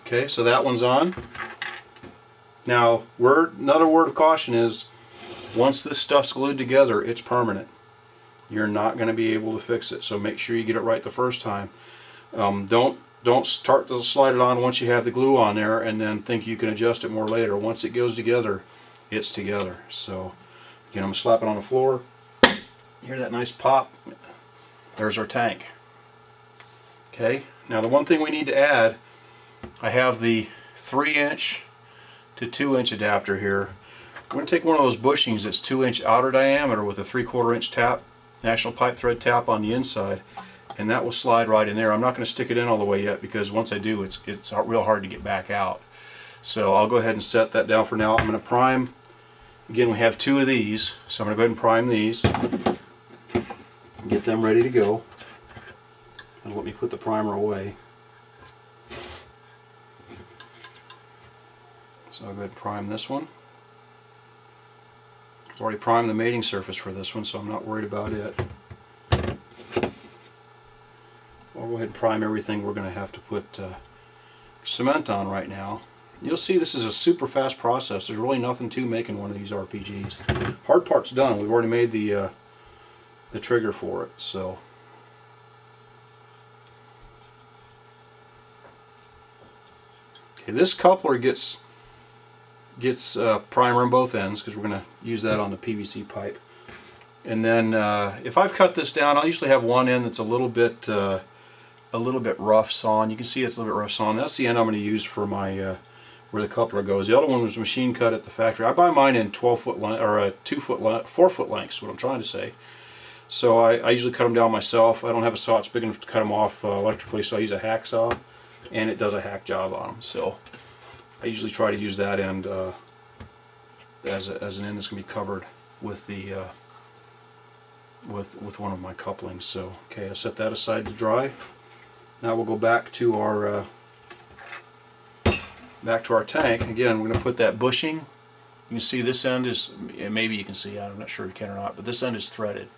Okay, so that one's on. Now, another word of caution is, once this stuff's glued together, it's permanent. You're not going to be able to fix it, so make sure you get it right the first time. Don't start to slide it on once you have the glue on there and then think you can adjust it more later. Once it goes together, it's together. So again, I'm going to slap it on the floor. Hear that nice pop? There's our tank. Okay, now the one thing we need to add, I have the 3" to 2" adapter here. I'm going to take one of those bushings that's 2" outer diameter with a 3/4 inch tap, national pipe thread tap on the inside, and that will slide right in there. I'm not going to stick it in all the way yet because once I do, it's real hard to get back out. So I'll go ahead and set that down for now. I'm going to prime. Again, we have 2 of these, so I'm going to go ahead and prime these. Get them ready to go. And let me put the primer away. So I'll go ahead and prime this one. I've already primed the mating surface for this one, so I'm not worried about it. I'll go ahead and prime everything we're going to have to put cement on right now. You'll see this is a super fast process. There's really nothing to making one of these RPGs. Hard part's done. We've already made the trigger for it. So okay, this coupler gets primer on both ends because we're going to use that on the PVC pipe. And then if I've cut this down, I'll usually have one end that's a little bit rough sawn. You can see it's a little bit rough sawn. That's the end I'm going to use for my where the coupler goes. The other one was machine cut at the factory. I buy mine in 12-foot length or 4-foot lengths. What I'm trying to say. So I usually cut them down myself. I don't have a saw that's big enough to cut them off electrically, so I use a hacksaw, and it does a hack job on them. So I usually try to use that end as an end that's going to be covered with the with one of my couplings. So okay, I'll set that aside to dry. Now we'll go back to our tank. Again, we're going to put that bushing. You can see this end is, maybe you can see, I'm not sure if you can or not, but this end is threaded.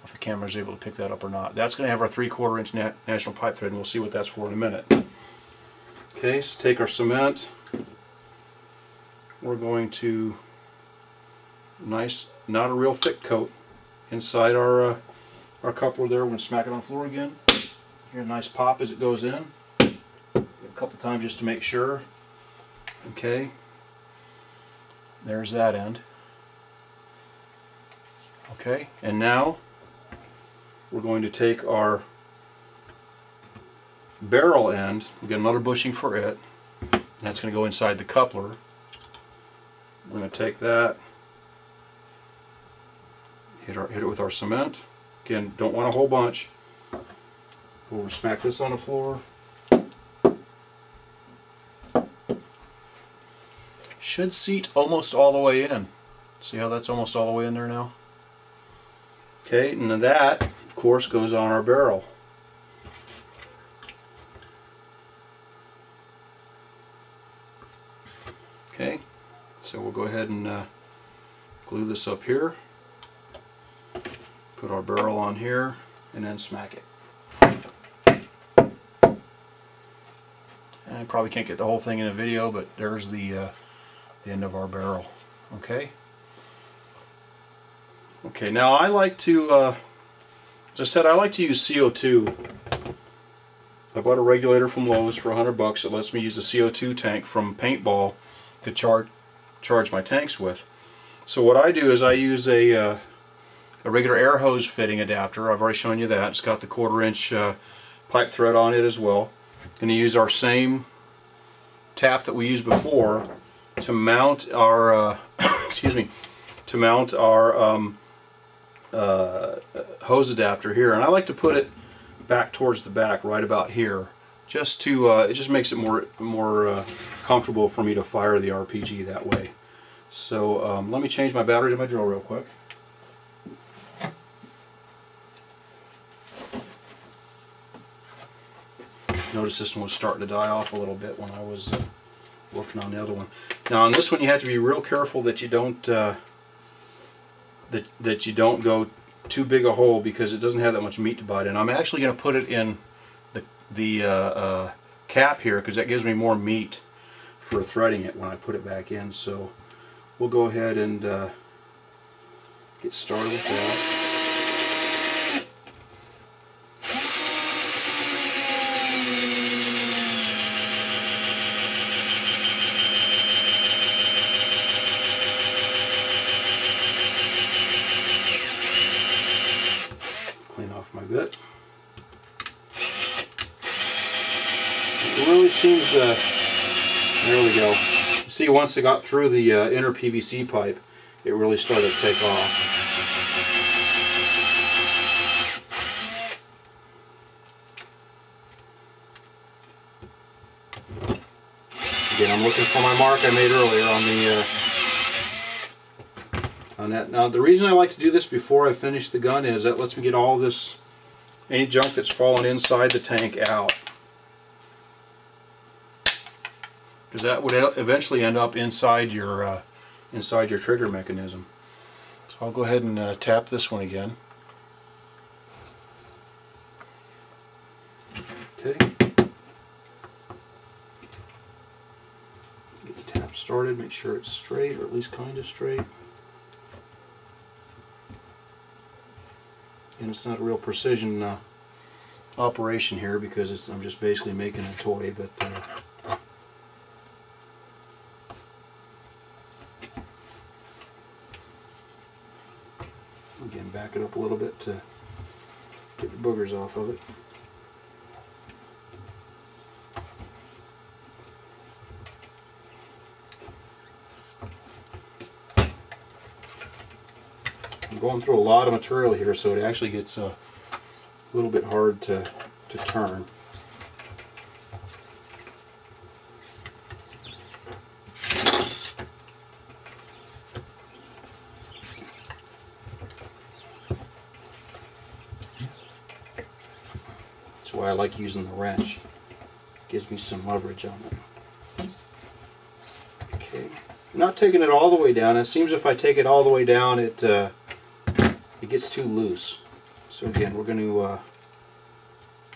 If the camera is able to pick that up or not. That's going to have our 3/4 inch national pipe thread, and we'll see what that's for in a minute. Okay, so take our cement. We're going to nice, not a real thick coat inside our coupler there. We're going to smack it on the floor again. Hear a nice pop as it goes in. A couple times just to make sure. Okay, there's that end. Okay, and now we're going to take our barrel end, we get another bushing for it, that's going to go inside the coupler. We're going to take that, hit it with our cement. Again, don't want a whole bunch. We'll smack this on the floor. Should seat almost all the way in. See how that's almost all the way in there now? Okay, and then that, of course, goes on our barrel. Okay, so we'll go ahead and glue this up here, put our barrel on here, and then smack it. I probably can't get the whole thing in a video, but there's the end of our barrel. Okay. Okay, now I like to, as I said, I like to use CO2. I bought a regulator from Lowe's for $100. It lets me use a CO2 tank from paintball to charge my tanks with. So what I do is I use a regular air hose fitting adapter. I've already shown you that. It's got the 1/4 inch pipe thread on it as well. Going to use our same tap that we used before to mount our excuse me, to mount our hose adapter here, and I like to put it back towards the back, right about here, just to it just makes it more comfortable for me to fire the RPG that way. So let me change my battery to my drill real quick. Notice this one was starting to die off a little bit when I was working on the other one. Now on this one you have to be real careful that you don't that you don't go too big a hole because it doesn't have that much meat to bite in. I'm actually going to put it in the cap here because that gives me more meat for threading it when I put it back in. So we'll go ahead and get started with that. Clean off my bit. It really seems to, there we go. See, once it got through the inner PVC pipe, it really started to take off. Again, I'm looking for my mark I made earlier on that. Now, the reason I like to do this before I finish the gun is that lets me get all this, any junk that's fallen inside the tank out. Because that would eventually end up inside your trigger mechanism. So I'll go ahead and tap this one again. Okay. Get the tap started. Make sure it's straight, or at least kind of straight. And it's not a real precision operation here because I'm just basically making a toy, but. Again, back it up a little bit to get the boogers off of it. I'm going through a lot of material here, so it actually gets a little bit hard to turn. That's why I like using the wrench. It gives me some leverage on it. Okay, I'm not taking it all the way down. It seems if I take it all the way down, it gets too loose. So again, we're going to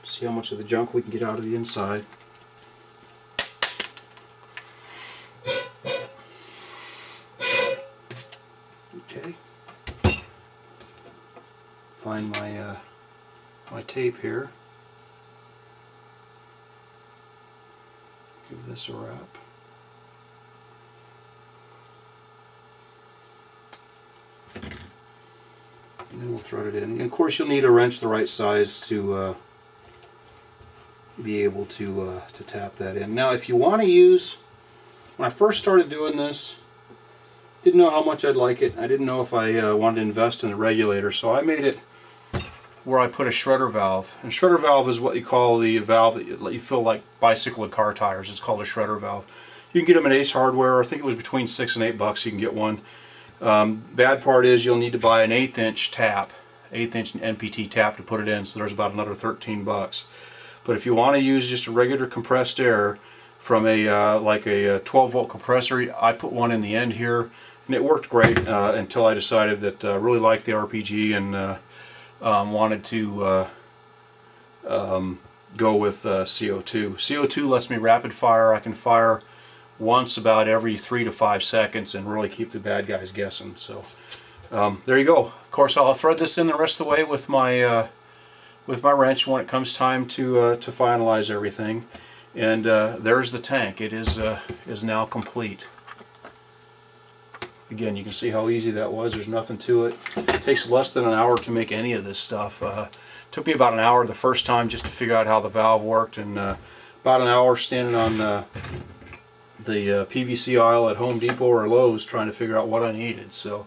see how much of the junk we can get out of the inside. Okay. Find my my tape here. Give this a wrap. And then we'll thread it in. And of course you'll need a wrench the right size to be able to tap that in. Now if you want to use, when I first started doing this, didn't know how much I'd like it. I didn't know if I wanted to invest in the regulator, so I made it where I put a shredder valve. And shredder valve is what you call the valve that you fill like bicycle and car tires. It's called a shredder valve. You can get them at Ace Hardware. I think it was between $6 and $8 you can get one. Bad part is you'll need to buy an 1/8 inch tap, 1/8 inch NPT tap to put it in, so there's about another $13. But if you want to use just a regular compressed air from a like a 12-volt compressor, I put one in the end here, and it worked great until I decided that I really liked the RPG and wanted to go with CO2. CO2 lets me rapid fire. I can fire once about every 3 to 5 seconds and really keep the bad guys guessing. So there you go. Of course, I'll thread this in the rest of the way with my wrench when it comes time to finalize everything. And there's the tank. It is now complete. Again, you can see how easy that was. There's nothing to it. It takes less than an hour to make any of this stuff. Took me about an hour the first time just to figure out how the valve worked, and about an hour standing on the PVC aisle at Home Depot or Lowe's trying to figure out what I needed. So